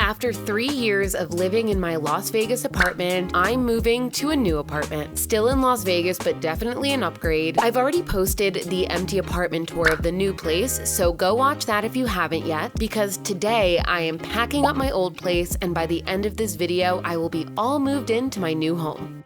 After 3 years of living in my Las Vegas apartment, I'm moving to a new apartment. Still in Las Vegas, but definitely an upgrade. I've already posted the empty apartment tour of the new place, so go watch that if you haven't yet, because today I am packing up my old place, and by the end of this video, I will be all moved into my new home.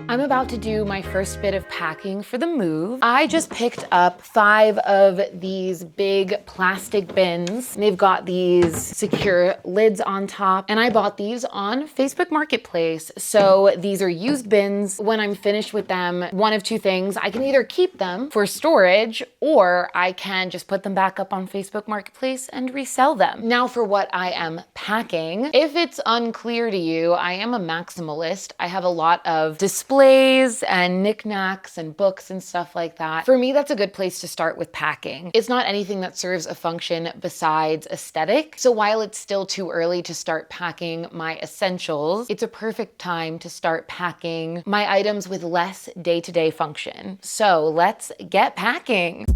I'm about to do my first bit of packing for the move. I just picked up 5 of these big plastic bins. They've got these secure lids on top, and I bought these on Facebook Marketplace. So these are used bins. When I'm finished with them, one of two things: I can either keep them for storage, or I can just put them back up on Facebook Marketplace and resell them. Now for what I am packing. If it's unclear to you, I am a maximalist. I have a lot of displays and knickknacks and books and stuff like that. For me, that's a good place to start with packing. It's not anything that serves a function besides aesthetic. So while it's still too early to start packing my essentials, it's a perfect time to start packing my items with less day-to-day function. So let's get packing.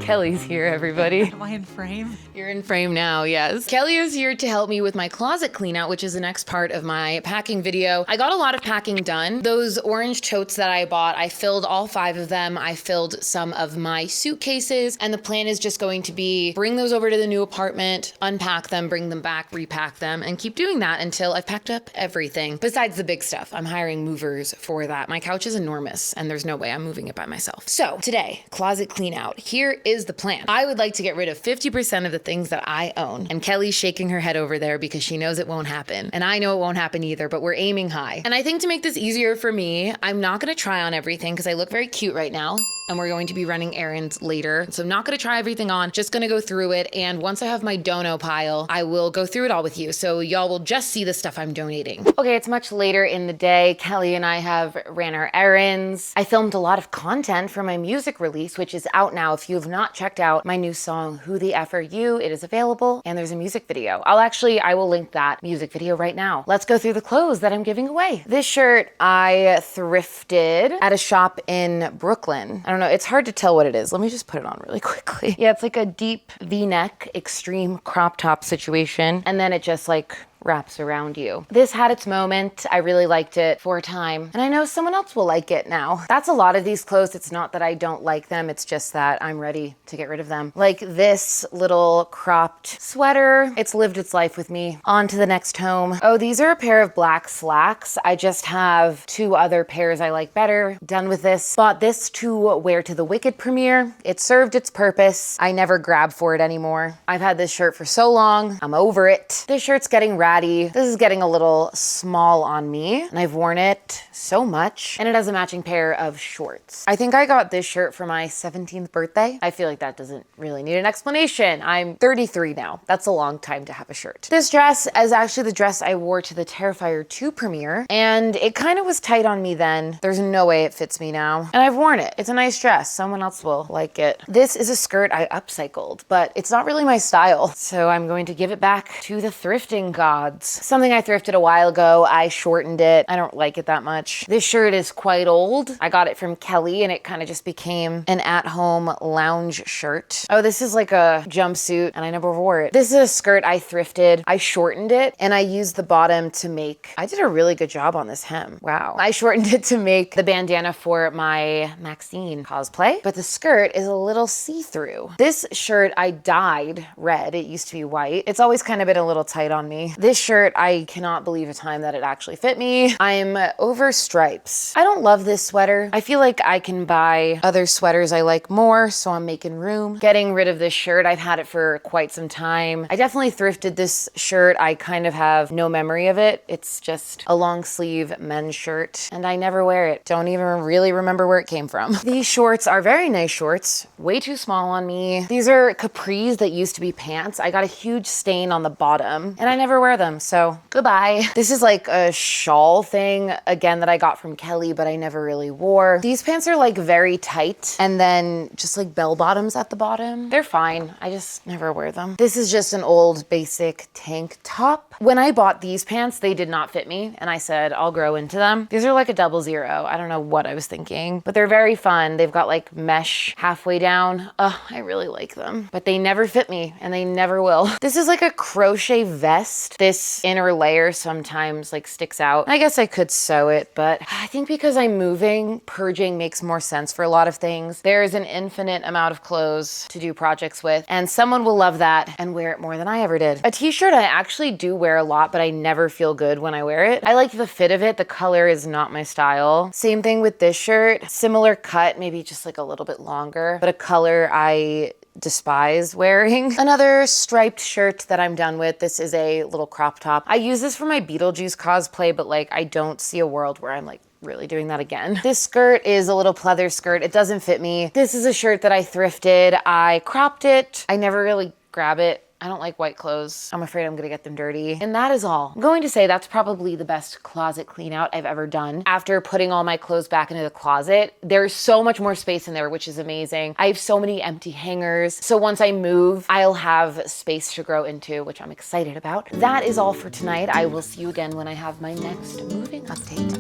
Kelly's here, everybody. Am I in frame? You're in frame now, yes. Kelly is here to help me with my closet clean out, which is the next part of my packing video. I got a lot of packing done. Those orange totes that I bought, I filled all 5 of them. I filled some of my suitcases, and the plan is just going to be bring those over to the new apartment, unpack them, bring them back, repack them, and keep doing that until I've packed up everything. Besides the big stuff, I'm hiring movers for that. My couch is enormous, and there's no way I'm moving it by myself. So today, closet clean out. Here is the plan. I would like to get rid of 50% of the things that I own. And Kelly's shaking her head over there because she knows it won't happen. And I know it won't happen either, but we're aiming high. And I think to make this easier for me, I'm not gonna try on everything because I look very cute right now. And we're going to be running errands later. So I'm not gonna try everything on, just gonna go through it. And once I have my dono pile, I will go through it all with you. So y'all will just see the stuff I'm donating. Okay, it's much later in the day. Kelly and I have ran our errands. I filmed a lot of content for my music release, which is out now. If you have not checked out my new song, Who the F Are You, it is available, and there's a music video. I will link that music video right now. Let's go through the clothes that I'm giving away. This shirt I thrifted at a shop in Brooklyn. I don't know, it's hard to tell what it is. Let me just put it on really quickly. Yeah, it's like a deep V-neck, extreme crop top situation, and then it just like wraps around you. This had its moment. I really liked it for a time, and I know someone else will like it now. That's a lot of these clothes. It's not that I don't like them, it's just that I'm ready to get rid of them. Like this little cropped sweater, it's lived its life with me. On to the next home. Oh, these are a pair of black slacks. I just have 2 other pairs I like better. Done with this. Bought this to wear to the Wicked premiere. It served its purpose. I never grab for it anymore. I've had this shirt for so long. I'm over it. This shirt's getting ratty. This is getting a little small on me, and I've worn it so much. And it has a matching pair of shorts. I think I got this shirt for my 17th birthday. I feel like that doesn't really need an explanation. I'm 33 now. That's a long time to have a shirt. This dress is actually the dress I wore to the Terrifier 2 premiere, and it kind of was tight on me then. There's no way it fits me now. And I've worn it. It's a nice dress. Someone else will like it. This is a skirt I upcycled, but it's not really my style. So I'm going to give it back to the thrifting gods. Something I thrifted a while ago. I shortened it. I don't like it that much. This shirt is quite old. I got it from Kelly, and it kind of just became an at-home lounge shirt. Oh, this is like a jumpsuit, and I never wore it. This is a skirt I thrifted. I shortened it, and I used the bottom to make... I did a really good job on this hem. Wow. I shortened it to make the bandana for my Maxine cosplay, but the skirt is a little see-through. This shirt I dyed red. It used to be white. It's always kind of been a little tight on me. This This shirt, I cannot believe a time that it actually fit me. I'm over stripes. I don't love this sweater. I feel like I can buy other sweaters I like more, so I'm making room. Getting rid of this shirt. I've had it for quite some time. I definitely thrifted this shirt. I kind of have no memory of it. It's just a long sleeve men's shirt, and I never wear it. Don't even really remember where it came from. These shorts are very nice shorts. Way too small on me. These are capris that used to be pants. I got a huge stain on the bottom, and I never wear them, so goodbye. This is like a shawl thing, again, that I got from Kelly, but I never really wore. These pants are like very tight, and then just like bell bottoms at the bottom. They're fine. I just never wear them. This is just an old basic tank top. When I bought these pants, they did not fit me, and I said, I'll grow into them. These are like a 00. I don't know what I was thinking, but they're very fun. They've got like mesh halfway down. I really like them, but they never fit me, and they never will. This is like a crochet vest. This inner layer sometimes like sticks out. I guess I could sew it, but I think because I'm moving, purging makes more sense for a lot of things. There is an infinite amount of clothes to do projects with, and someone will love that and wear it more than I ever did. A t-shirt I actually do wear a lot, but I never feel good when I wear it. I like the fit of it. The color is not my style. Same thing with this shirt. Similar cut, maybe just like a little bit longer, but a color I despise wearing. Another striped shirt that I'm done with. This is a little crop top. I use this for my Beetlejuice cosplay, but like I don't see a world where I'm like really doing that again. This skirt is a little pleather skirt. It doesn't fit me. This is a shirt that I thrifted. I cropped it. I never really grab it. I don't like white clothes. I'm afraid I'm gonna get them dirty. And that is all. I'm going to say that's probably the best closet clean out I've ever done. After putting all my clothes back into the closet, there's so much more space in there, which is amazing. I have so many empty hangers. So once I move, I'll have space to grow into, which I'm excited about. That is all for tonight. I will see you again when I have my next moving update.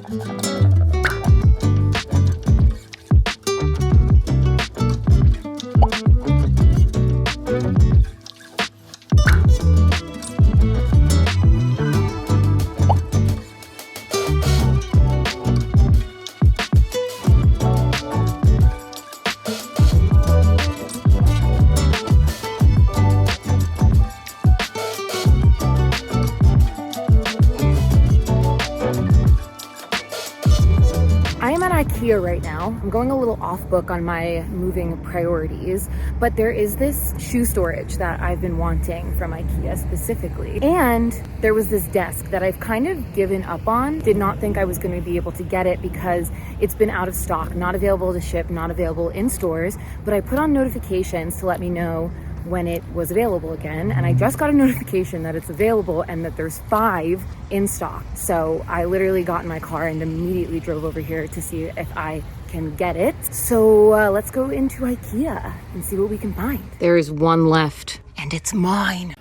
IKEA right now. I'm going a little off book on my moving priorities, but there is this shoe storage that I've been wanting from IKEA specifically. And there was this desk that I've kind of given up on. Did not think I was going to be able to get it because it's been out of stock, not available to ship, not available in stores, but I put on notifications to let me know when it was available again, and I just got a notification that it's available and that there's 5 in stock. So I literally got in my car and immediately drove over here to see if I can get it. So let's go into IKEA and see what we can find. There is one left, and it's mine.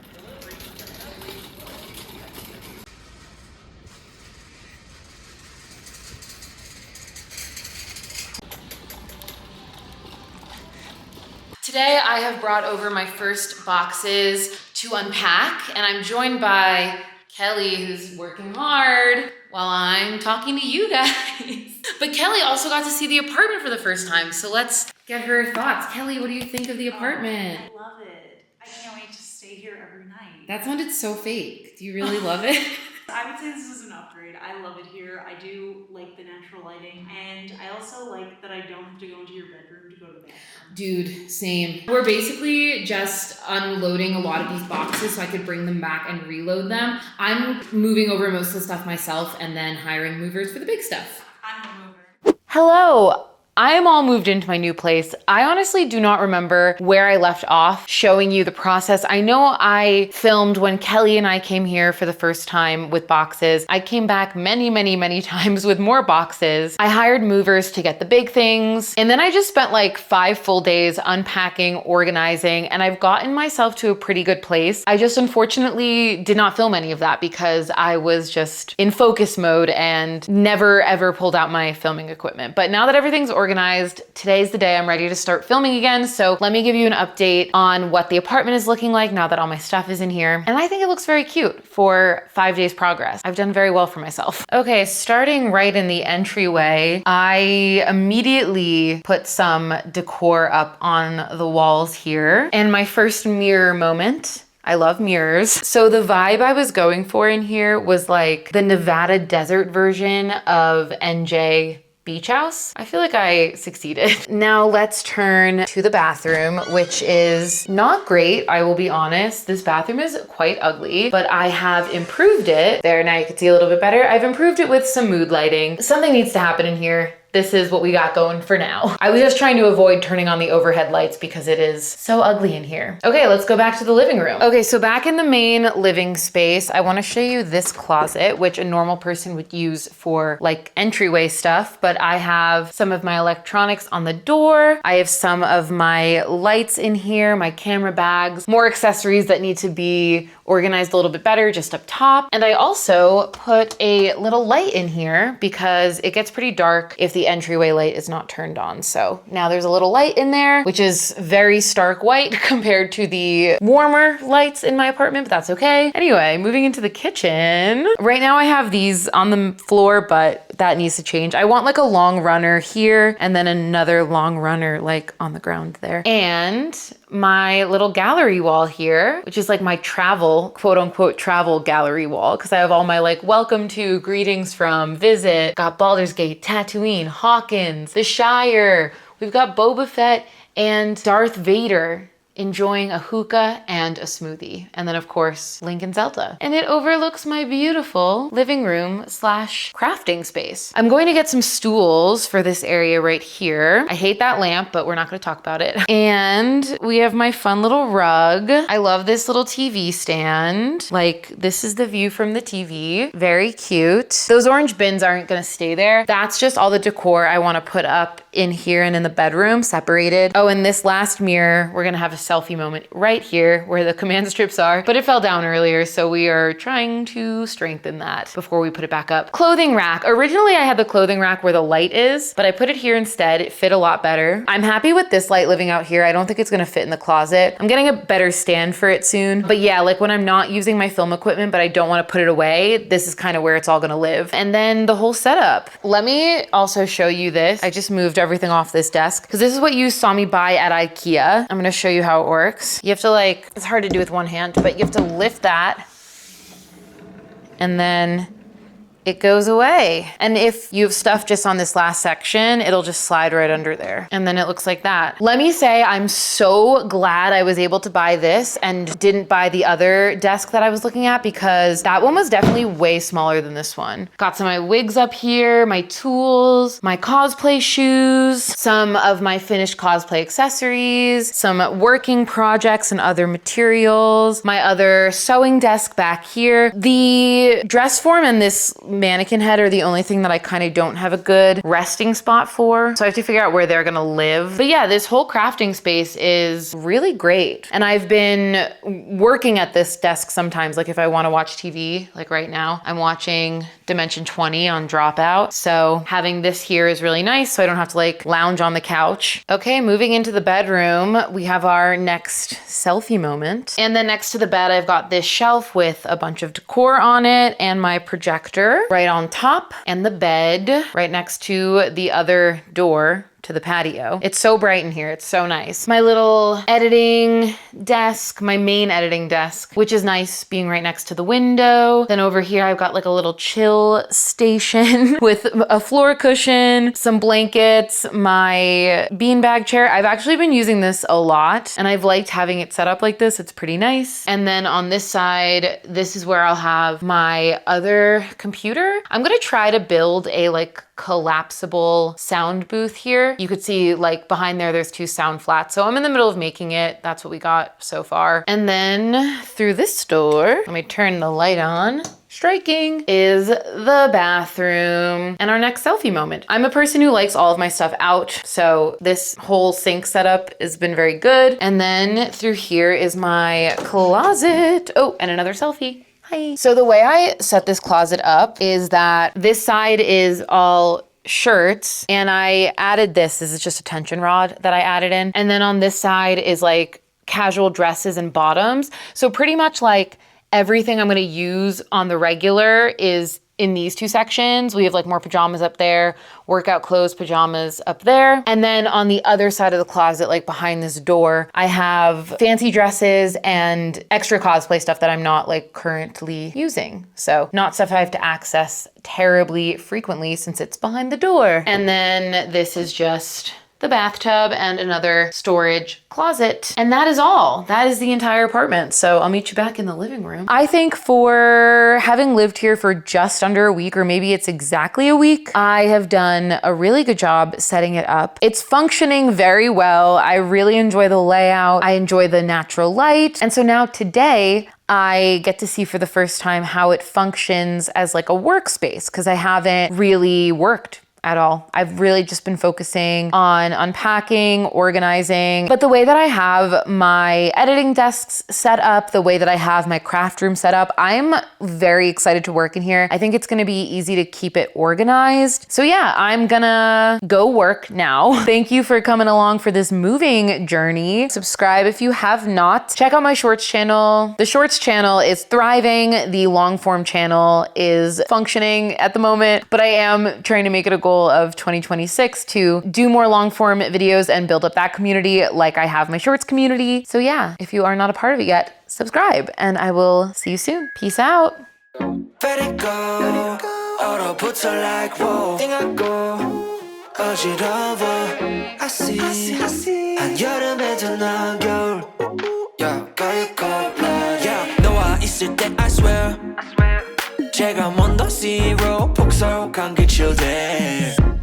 Today I have brought over my first boxes to unpack, and I'm joined by Kelly, who's working hard while I'm talking to you guys. But Kelly also got to see the apartment for the first time, so let's get her thoughts. Kelly, what do you think of the apartment? I love it. I can't wait to stay here every night. That sounded so fake. Do you really love it? I would say this is an upgrade. I love it here. I do like the natural lighting, and I also like that I don't have to go into your bedroom to go to the bathroom. Dude, same. We're basically just unloading a lot of these boxes so I could bring them back and reload them. I'm moving over most of the stuff myself and then hiring movers for the big stuff. I'm a mover. Hello. I am all moved into my new place. I honestly do not remember where I left off showing you the process. I know I filmed when Kelly and I came here for the first time with boxes. I came back many, many, many times with more boxes. I hired movers to get the big things. And then I just spent like 5 full days unpacking, organizing, and I've gotten myself to a pretty good place. I just unfortunately did not film any of that because I was just in focus mode and never ever pulled out my filming equipment. But now that everything's organized, today's the day I'm ready to start filming again. So let me give you an update on what the apartment is looking like now that all my stuff is in here. And I think it looks very cute for 5 days progress. I've done very well for myself. Okay, starting right in the entryway, I immediately put some decor up on the walls here. And my first mirror moment, I love mirrors. So the vibe I was going for in here was like the Nevada desert version of NJ Beach House. I feel like I succeeded. Now let's turn to the bathroom, which is not great. I will be honest. This bathroom is quite ugly, but I have improved it. There, now you can see a little bit better. I've improved it with some mood lighting. Something needs to happen in here. This is what we got going for now. I was just trying to avoid turning on the overhead lights because it is so ugly in here. Okay, let's go back to the living room. Okay, so back in the main living space, I wanna show you this closet, which a normal person would use for like entryway stuff, but I have some of my electronics on the door. I have some of my lights in here, my camera bags, more accessories that need to be organized a little bit better just up top. And I also put a little light in here because it gets pretty dark if the entryway light is not turned on. So now there's a little light in there, which is very stark white compared to the warmer lights in my apartment, but that's okay. Anyway, moving into the kitchen. Right now I have these on the floor, but that needs to change. I want like a long runner here and then another long runner like on the ground there. And my little gallery wall here, which is like my travel, quote unquote, travel gallery wall, because I have all my like welcome to, greetings from, visit, got Baldur's Gate, Tatooine, Hawkins, the Shire. We've got Boba Fett and Darth Vader enjoying a hookah and a smoothie. And then of course, Link and Zelda. And it overlooks my beautiful living room slash crafting space. I'm going to get some stools for this area right here. I hate that lamp, but we're not gonna talk about it. And we have my fun little rug. I love this little TV stand. Like this is the view from the TV. Very cute. Those orange bins aren't gonna stay there. That's just all the decor I wanna put up in here and in the bedroom separated. Oh, and this last mirror, we're gonna have a selfie moment right here where the command strips are, but it fell down earlier, so we are trying to strengthen that before we put it back up. Clothing rack. Originally I had the clothing rack where the light is, but I put it here instead. It fit a lot better. I'm happy with this light living out here. I don't think it's gonna fit in the closet. I'm getting a better stand for it soon. But yeah, like when I'm not using my film equipment, but I don't wanna put it away, this is kind of where it's all gonna live. And then the whole setup. Let me also show you this. I just moved everything off this desk because this is what you saw me buy at IKEA. I'm gonna show you how it works. You have to like, it's hard to do with one hand, but you have to lift that and then it goes away. And if you have stuff just on this last section, it'll just slide right under there. And then it looks like that. Let me say, I'm so glad I was able to buy this and didn't buy the other desk that I was looking at because that one was definitely way smaller than this one. Got some of my wigs up here, my tools, my cosplay shoes, some of my finished cosplay accessories, some working projects and other materials, my other sewing desk back here. The dress form and this mannequin head are the only thing that I kind of don't have a good resting spot for. So I have to figure out where they're gonna live. But yeah, this whole crafting space is really great. And I've been working at this desk sometimes, like if I wanna watch TV, like right now, I'm watching Dimension 20 on Dropout. So having this here is really nice so I don't have to like lounge on the couch. Okay, moving into the bedroom, we have our next selfie moment. And then next to the bed, I've got this shelf with a bunch of decor on it and my projector right on top, and the bed right next to the other door to the patio. It's so bright in here. It's so nice. My little editing desk, my main editing desk, which is nice being right next to the window. Then over here, I've got like a little chill station with a floor cushion, some blankets, my beanbag chair. I've actually been using this a lot and I've liked having it set up like this. It's pretty nice. And then on this side, this is where I'll have my other computer. I'm gonna try to build a like collapsible sound booth here. You could see like behind there, there's two sound flats. So I'm in the middle of making it. That's what we got so far. And then through this door, let me turn the light on. Striking is the bathroom and our next selfie moment. I'm a person who likes all of my stuff out, so this whole sink setup has been very good. And then through here is my closet. Oh, and another selfie. Hi. So the way I set this closet up is that this side is all shirts and I added this is just a tension rod that I added in. And then on this side is like casual dresses and bottoms. So pretty much like everything I'm gonna use on the regular is in these two sections. We have like more pajamas up there, workout clothes, pajamas up there. And then on the other side of the closet, like behind this door, I have fancy dresses and extra cosplay stuff that I'm not like currently using. So not stuff I have to access terribly frequently since it's behind the door. And then this is just the bathtub and another storage closet. And that is all. That is the entire apartment. So I'll meet you back in the living room. I think for having lived here for just under a week, or maybe it's exactly a week, I have done a really good job setting it up. It's functioning very well. I really enjoy the layout. I enjoy the natural light. And so now today, I get to see for the first time how it functions as like a workspace, because I haven't really worked at all. I've really just been focusing on unpacking, organizing. But the way that I have my editing desks set up, the way that I have my craft room set up, I'm very excited to work in here. I think it's gonna be easy to keep it organized. So yeah, I'm gonna go work now. Thank you for coming along for this moving journey. Subscribe if you have not. Check out my shorts channel. The shorts channel is thriving. The long form channel is functioning at the moment, but I am trying to make it a goal of 2026 to do more long form videos and build up that community like I have my shorts community. So yeah, if you are not a part of it yet, subscribe and I will see you soon. Peace out. 제가 먼저 zero 폭설한 그 children